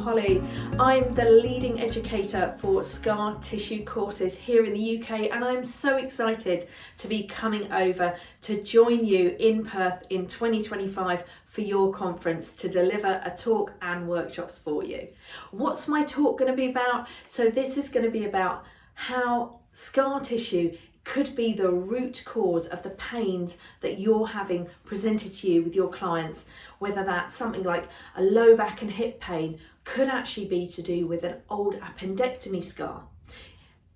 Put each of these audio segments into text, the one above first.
Holly. I'm the leading educator for scar tissue courses here in the UK, and I'm so excited to be coming over to join you in Perth in 2025 for your conference to deliver a talk and workshops for you. What's my talk going to be about? So this is going to be about how scar tissue could be the root cause of the pains that you're having presented to you with your clients, whether that's something like a low back and hip pain, could actually be to do with an old appendectomy scar.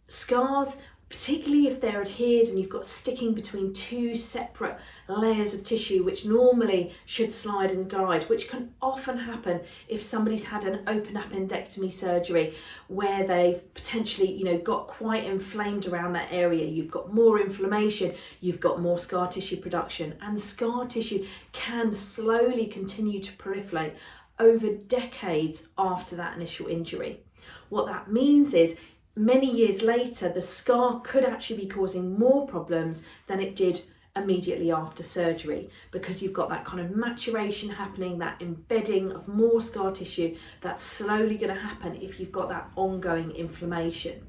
Scars, particularly if they're adhered and you've got sticking between two separate layers of tissue, which normally should slide and glide, which can often happen if somebody's had an open appendectomy surgery where they've potentially, got quite inflamed around that area. You've got more inflammation, you've got more scar tissue production, and scar tissue can slowly continue to proliferate over decades after that initial injury. What that means is many years later, the scar could actually be causing more problems than it did immediately after surgery, because you've got that kind of maturation happening, that embedding of more scar tissue that's slowly going to happen if you've got that ongoing inflammation.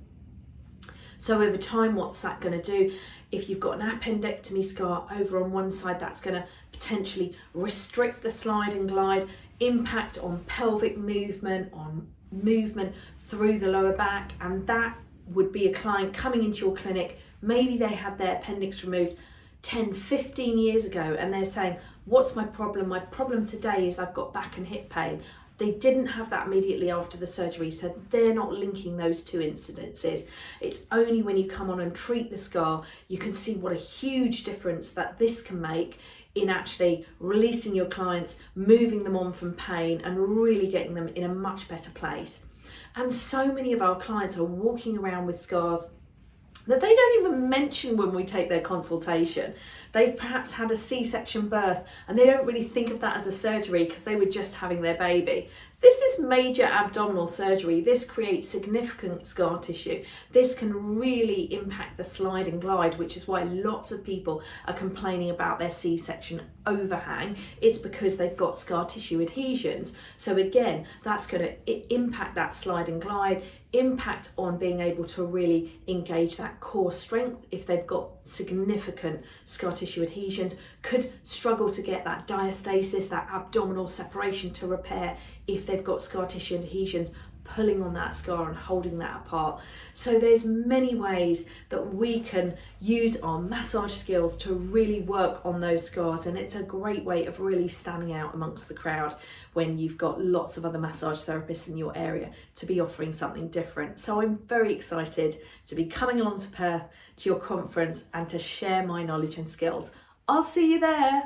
So over time, what's that going to do? If you've got an appendectomy scar over on one side, that's going to potentially restrict the slide and glide, impact on pelvic movement, on movement through the lower back, and that would be a client coming into your clinic. Maybe they had their appendix removed 10, 15 years ago, and they're saying, what's my problem? My problem today is I've got back and hip pain. They didn't have that immediately after the surgery, so they're not linking those two incidences. It's only when you come on and treat the scar, you can see what a huge difference that this can make in actually releasing your clients, moving them on from pain, and really getting them in a much better place. And so many of our clients are walking around with scars that they don't even mention when we take their consultation. They've perhaps had a C-section birth and they don't really think of that as a surgery because they were just having their baby. This is major abdominal surgery. This creates significant scar tissue. This can really impact the slide and glide, which is why lots of people are complaining about their C-section overhang. It's because they've got scar tissue adhesions. So again, that's going to impact that slide and glide, impact on being able to really engage that core strength if they've got significant scar tissue adhesions, could struggle to get that diastasis, that abdominal separation to repair if they've got scar tissue adhesions pulling on that scar and holding that apart. So there's many ways that we can use our massage skills to really work on those scars, and it's a great way of really standing out amongst the crowd when you've got lots of other massage therapists in your area to be offering something different. So I'm very excited to be coming along to Perth to your conference and to share my knowledge and skills. I'll see you there.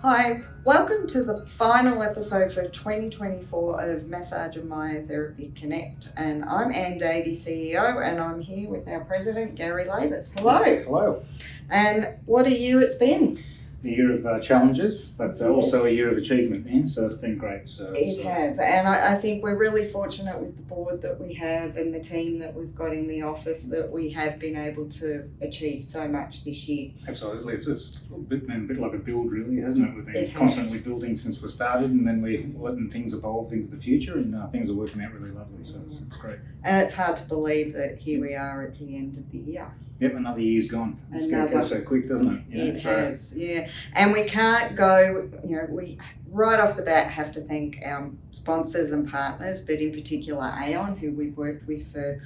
Hi, welcome to the final episode for 2024 of Massage and Myotherapy Connect, and I'm Davey, CEO, and I'm here with our president, Garry Lavis. Hello. Hello. And what a year it's been. A year of challenges, but also a year of achievement, man. So it's been great. It has, and I think we're really fortunate with the board that we have and the team that we've got in the office that we have been able to achieve so much this year. Absolutely, it's been a bit like a build, really, hasn't it? We've been constantly building since we started, and then we're letting things evolve into the future, and things are working out really lovely. So it's great. And it's hard to believe that here we are at the end of the year. Yep, another year's gone. It's going to go so quick, doesn't it? It has, yeah. And we can't go, we right off the bat have to thank our sponsors and partners, but in particular Aon, who we've worked with for,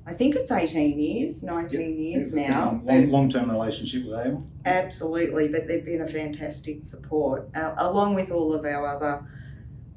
I think it's 18 years, 19 years now. Long-term relationship with Aon. Absolutely, but they've been a fantastic support, along with all of our other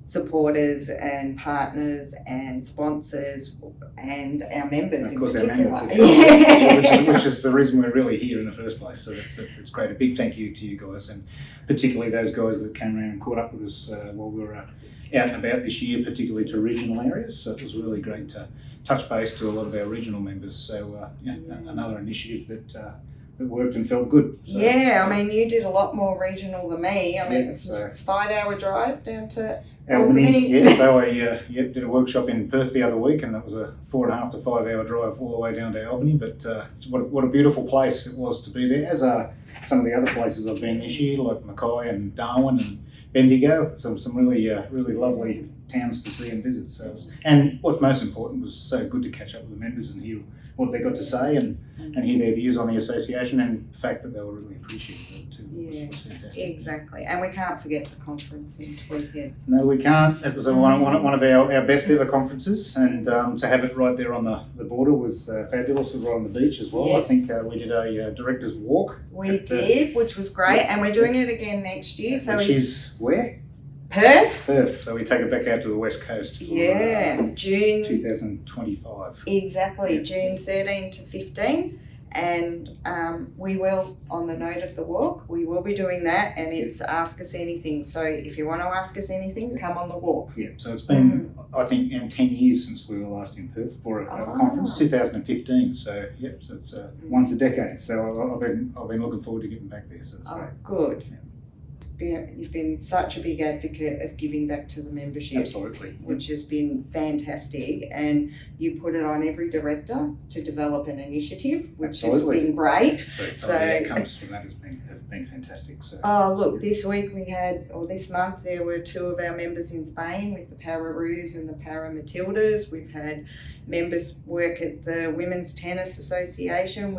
supporters and partners and sponsors and our members in particular. Our members, which is the reason we're really here in the first place. So it's great. A big thank you to you guys, and particularly those guys that came around and caught up with us while we were out and about this year, particularly to regional areas. So it was really great to touch base to a lot of our regional members. So another initiative that worked and felt good. So, yeah, I mean, you did a lot more regional than me. I mean, so 5-hour drive down to Albany. Yeah, so I did a workshop in Perth the other week, and it was a 4.5 to 5 hour drive all the way down to Albany. But what a beautiful place it was to be there, as are some of the other places I've been this year, like Mackay and Darwin and Bendigo. Some really lovely towns to see and visit. So, and what's most important was so good to catch up with the members and hear what they got to say and hear their views on the association, and the fact that they were really appreciative of it too. Yeah, was fantastic. exactly. And we can't forget the conference in Tweedheads. No, we can't. It was one of our best ever conferences, and to have it right there on the border was fabulous. It was right on the beach as well. Yes. I think we did a director's walk. We did, which was great, and we're doing it again next year. So which is where? Perth. Perth. So we take it back out to the west coast. For, June 2025. Exactly, June 13 to 15. And we will, on the note of the walk, we will be doing that, and it's Ask Us Anything. So if you want to ask us anything, come on the walk. Yeah, so it's been, I think, 10 years since we were last in Perth for a conference, 2015. So, so it's once a decade. So I've been looking forward to getting back there. So it's great. Good. Yeah. You've been such a big advocate of giving back to the membership. Absolutely. Which has been fantastic, and you put it on every director to develop an initiative, which has been great. So the outcomes from that have been fantastic. So. Oh, look, this month there were 2 of our members in Spain with the Pararoos and the Paramatildas. We've had members work at the Women's Tennis Association.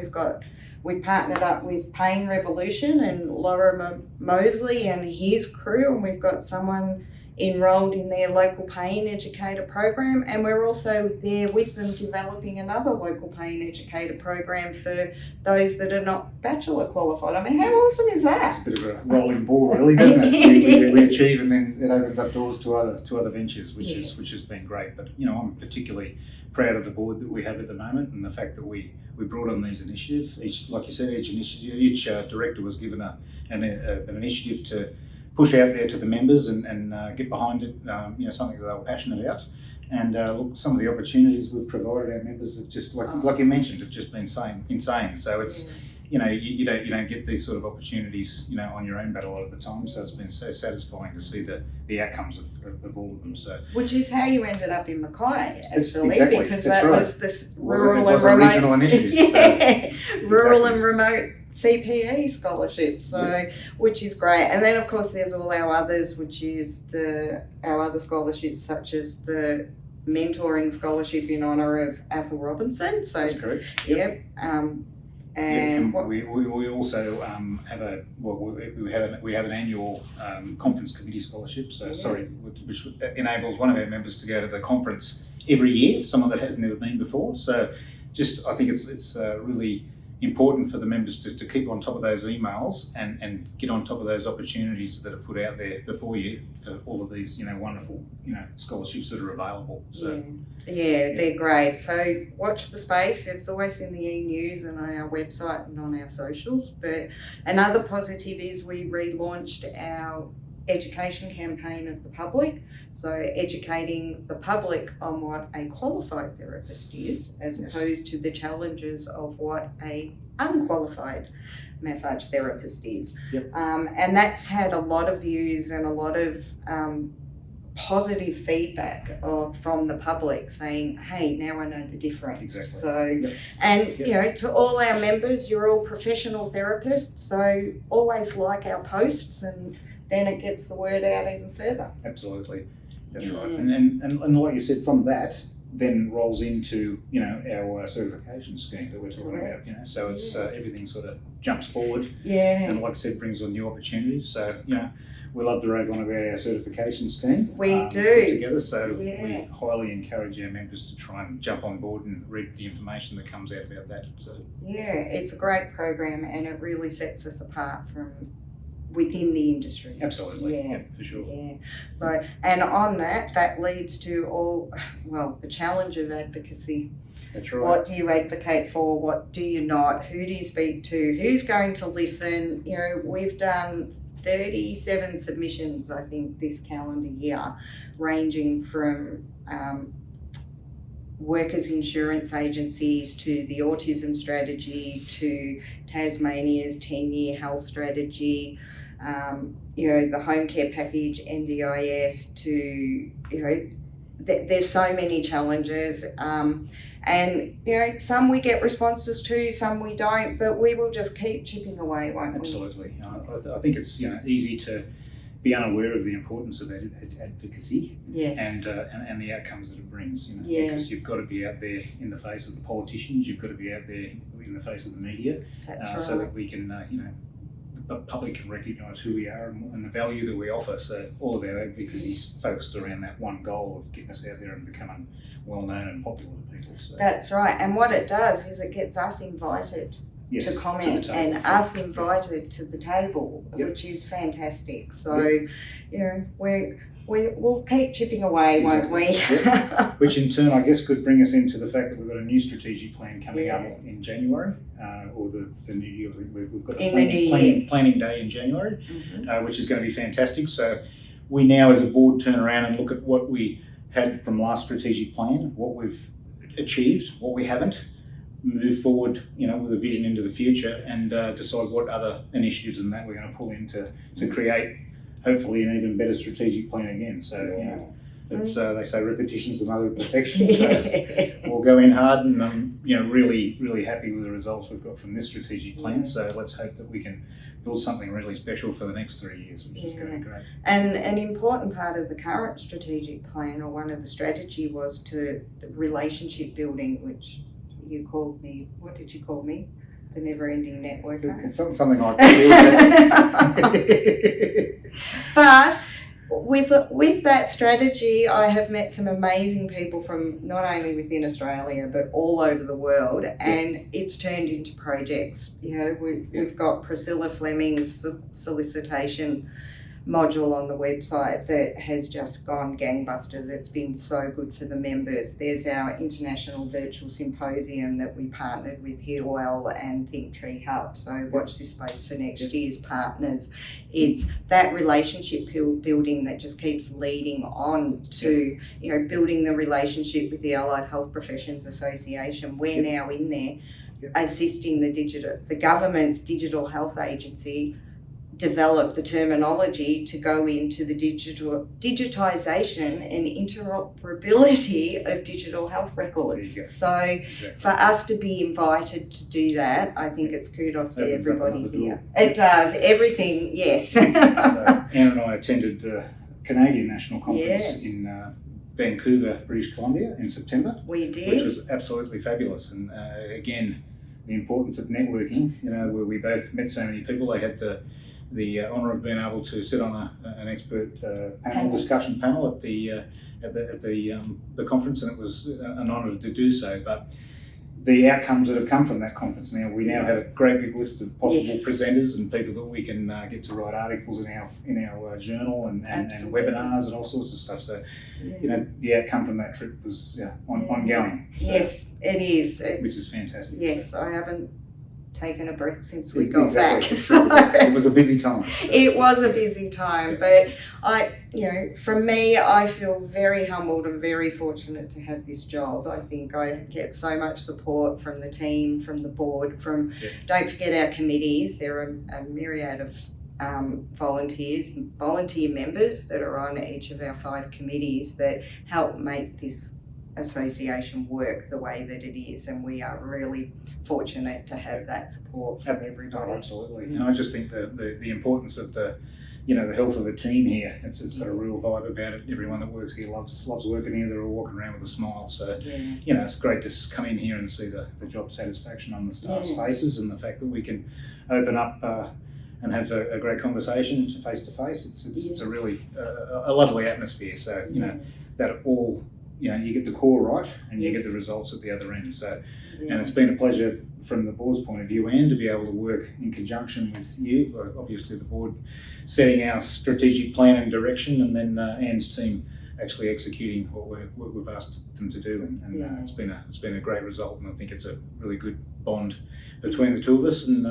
We partnered up with Pain Revolution and Laura Mosley and his crew, and we've got someone enrolled in their local pain educator program, and we're also there with them developing another local pain educator program for those that are not bachelor qualified. I mean, how awesome is that? It's a bit of a rolling ball, really, doesn't it? We achieve, and then it opens up doors to other ventures, which has been great. But I'm particularly proud of the board that we have at the moment, and the fact that we brought on these initiatives. Like you said, each director was given an initiative to push out there to the members and get behind it. Something that they were passionate about. And look, some of the opportunities we've provided our members have just, like you mentioned, have just been insane. So it's you don't get these sort of opportunities on your own bat a lot of the time. So it's been so satisfying to see the outcomes of all of them. So which is how you ended up in Mackay, actually, exactly. Because that's that right. was this rural and remote regional initiative. rural and remote CPE scholarship. So which is great. And then of course there's all our others, which is our other scholarships, such as the mentoring scholarship in honour of Athel Robinson. So that's correct. Yep. And we also have an annual conference committee scholarship. So which enables one of our members to go to the conference every year, someone that has never been before. So I think it's really important for the members to keep on top of those emails and get on top of those opportunities that are put out there before you for all of these wonderful scholarships that are available. So they're great. So watch the space. It's always in the e-news and on our website and on our socials. But another positive is we relaunched our education campaign of the public. So educating the public on what a qualified therapist is, as opposed to the challenges of what a unqualified massage therapist is. Yep. And that's had a lot of views and a lot of positive feedback from the public saying, hey, now I know the difference. Exactly. So, and to all our members, you're all professional therapists, so always like our posts, and then it gets the word out even further. Absolutely, that's right. And like you said, from that then rolls into our certification scheme that we're talking about. So it's everything sort of jumps forward. Yeah. And like I said, brings on new opportunities. So we love to rave on about our certification scheme. We do. Put together, so we highly encourage our members to try and jump on board and read the information that comes out about that. So it's a great program, and it really sets us apart from within the industry. Absolutely, yeah, for sure. Yeah. So, and on that leads to the challenge of advocacy. That's right. What do you advocate for? What do you not? Who do you speak to? Who's going to listen? We've done 37 submissions, I think, this calendar year, ranging from workers' insurance agencies to the autism strategy to Tasmania's 10-year health strategy, the home care package, NDIS, to, there's so many challenges. And, some we get responses to, some we don't, but we will just keep chipping away, won't we? Absolutely. I think it's easy to be unaware of the importance of advocacy, yes, and the outcomes that it brings. Yeah. Because you've got to be out there in the face of the politicians, you've got to be out there in the face of the media, That's right. so that we can, the public can recognise who we are and the value that we offer. So all of our advocacy is focused around that one goal of getting us out there and becoming well known and popular to people. So. That's right. And what it does is it gets us invited to comment to and us invited to the table, Yep. which is fantastic. So, we'll keep chipping away, won't we? Yep. Which in turn, I guess, could bring us into the fact that we've got a new strategic plan coming Yeah. up in January, or the new year. We've got In the new year. planning day in January, Mhm. which is going to be fantastic. So we now, as a board, turn around and look at what we had from last strategic plan, what we've achieved, what we haven't, move forward, with a vision into the future, and decide what other initiatives and that we're going to pull in to create, hopefully, an even better strategic plan again. So, it's they say repetition's the mother of perfection. So we'll go in hard, and I'm, really, really happy with the results we've got from this strategic plan. So let's hope that we can build something really special for the next 3 years, which is going to be great. And an important part of the current strategic plan, or one of the strategy, was to relationship building, which you called me, what did you call me? The never-ending networker? Something like that. But with that strategy, I have met some amazing people from not only within Australia, but all over the world, and it's turned into projects. We've got Priscilla Fleming's solicitation module on the website that has just gone gangbusters. It's been so good for the members. There's our international virtual symposium that we partnered with Healwell and Think Tree Hub. So watch this space for next year's partners. It's that relationship building that just keeps leading on to, building the relationship with the Allied Health Professions Association. We're now in there assisting the government's digital health agency develop the terminology to go into the digitisation and interoperability of digital health records. So Exactly. for us to be invited to do that, I think it's kudos to Opens up everybody another here. door. It does, everything, yes. So Anne and I attended the Canadian National Conference in Vancouver, British Columbia in September, We which did. was absolutely fabulous. And again, the importance of networking, where we both met so many people. They had the honour of being able to sit on an expert discussion panel at the conference, and it was an honour to do so. But the outcomes that have come from that conference we now have a great big list of possible Yes. presenters and people that we can get to write articles in our journal and webinars and all sorts of stuff. So the outcome from that trip was ongoing. So, Yes, it is. which is fantastic. Yes, I haven't taken a breath since we got Exactly. back. So. It was a busy time. So. It was a busy time, but for me, I feel very humbled and very fortunate to have this job. I think I get so much support from the team, from the board, don't forget our committees. There are a myriad of volunteer members that are on each of our 5 committees that help make this association work the way that it is, and we are really fortunate to have that support from everybody. Oh, absolutely. And I just think the importance of the health of the team here. It's got a real vibe about it. Everyone that works here loves working here. They're all walking around with a smile. So it's great to come in here and see the job satisfaction on the staff's faces, and the fact that we can open up and have a great conversation face to face. It's a really a lovely atmosphere. So that all. You get the core right, and you get the results at the other end. So, and it's been a pleasure from the board's point of view, and to be able to work in conjunction with you, obviously the board setting our strategic plan and direction, and then Anne's team actually executing what we've asked them to do. And it's been a great result, and I think it's a really good bond between the two of us. And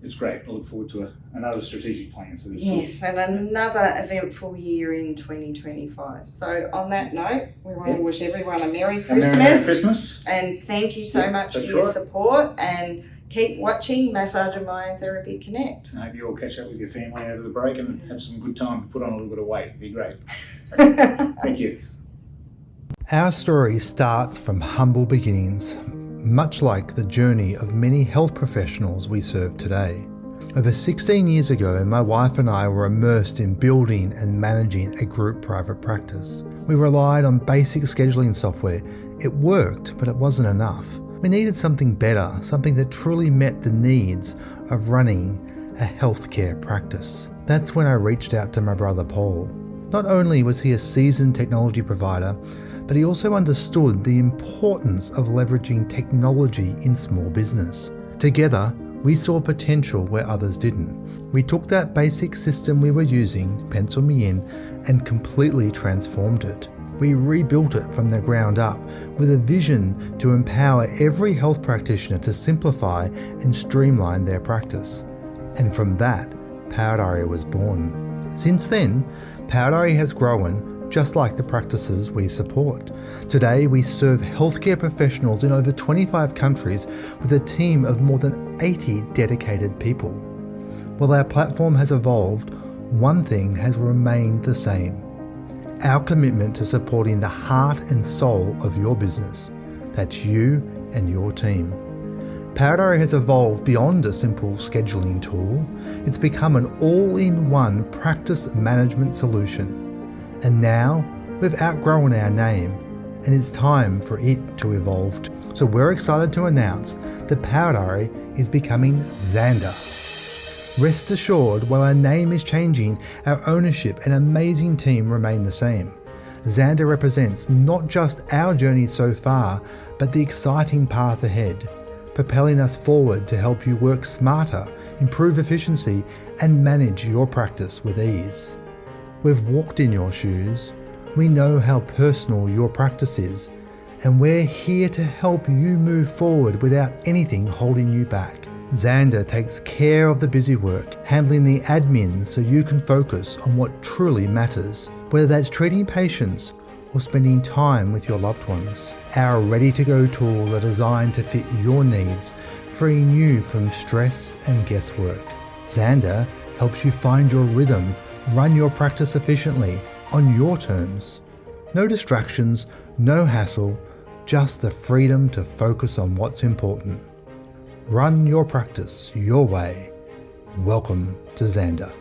it's great. I look forward to another strategic plan. So yes, and another eventful year in 2025. So on that note, we want to wish everyone a Merry Christmas. Merry Christmas. And thank you so much for your support, and keep watching Massage and Myotherapy Connect. I hope you all catch up with your family over the break and have some good time, put on a little bit of weight. It'd be great. Thank you. Our story starts from humble beginnings, much like the journey of many health professionals we serve today. Over 16 years ago, my wife and I were immersed in building and managing a group private practice. We relied on basic scheduling software. It worked, but it wasn't enough. We needed something better, something that truly met the needs of running a healthcare practice. That's when I reached out to my brother Paul. Not only was he a seasoned technology provider, but he also understood the importance of leveraging technology in small business. Together, we saw potential where others didn't. We took that basic system we were using, Pencil Me In, and completely transformed it. We rebuilt it from the ground up with a vision to empower every health practitioner to simplify and streamline their practice. And from that, Powdari was born. Since then, Powdari has grown just like the practices we support. Today, we serve healthcare professionals in over 25 countries with a team of more than 80 dedicated people. While our platform has evolved, one thing has remained the same: our commitment to supporting the heart and soul of your business. That's you and your team. Powdari has evolved beyond a simple scheduling tool. It's become an all-in-one practice management solution. And now, we've outgrown our name, and it's time for it to evolve. So we're excited to announce that Powdari is becoming Zanda. Rest assured, while our name is changing, our ownership and amazing team remain the same. Zanda represents not just our journey so far, but the exciting path ahead, propelling us forward to help you work smarter, improve efficiency, and manage your practice with ease. We've walked in your shoes. We know how personal your practice is, and we're here to help you move forward without anything holding you back. Zanda takes care of the busy work, handling the admin so you can focus on what truly matters, whether that's treating patients or spending time with your loved ones. Our ready-to-go tools are designed to fit your needs, freeing you from stress and guesswork. Zanda helps you find your rhythm, run your practice efficiently on your terms. No distractions, no hassle, just the freedom to focus on what's important. Run your practice your way. Welcome to Zanda.